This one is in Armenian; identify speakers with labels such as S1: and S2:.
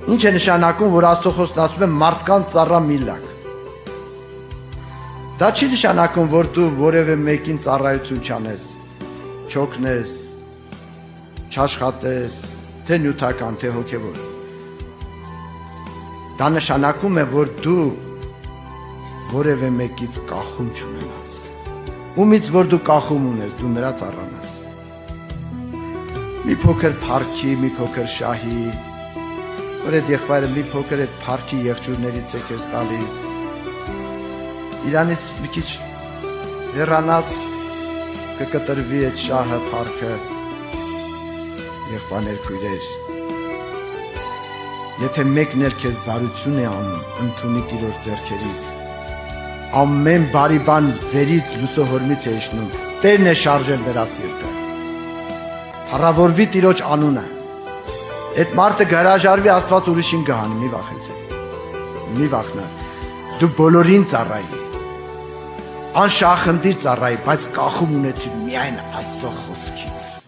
S1: Ինչ է նշանակում, որ Աստծո խոսքն ասում է մարդկանց ծառա մի լակ։ Դա չի նշանակում, որ դու որևէ մեկին ծառայություն չանես, չօգնես, չաշխատես, թե նյութական, թե հոգևոր։ Դա նշանակում է, որ դու որևէ մեկից կախում չունենաս։ Ումից որ դու կախում ունես, դու նրա ծառան ես։ Մի փոքր փառքի, մի փոքր շահի, որ այդ եղբայրը մի փոքր այդ փառքի եղջյուրներից է քեզ տալիս։ Իրանից մի քիչ հեռանաս, կկտրվի այդ շահը, փառքը, եղբայրներ, քույրեր։ Եթե մեկն էլ քեզ բարություն է անում, ընդունի Տիրոջ ձեռքերից։ Ամեն բարի բան վերից լուսողորմից է իջնում, Տերն է շարժել նրա սիրտը։ Փառավորվի Տիրոջ անունը։ Այդ մարդը գարաժարվի, Աստված ուրիշին կհանի, մի վախեցեք։ Մի վախնար։ Դու բոլորին ծառայի։ Անշախնդիր ծառայի, բայց կախում ունեցիր միայն Աստծո խոսքից։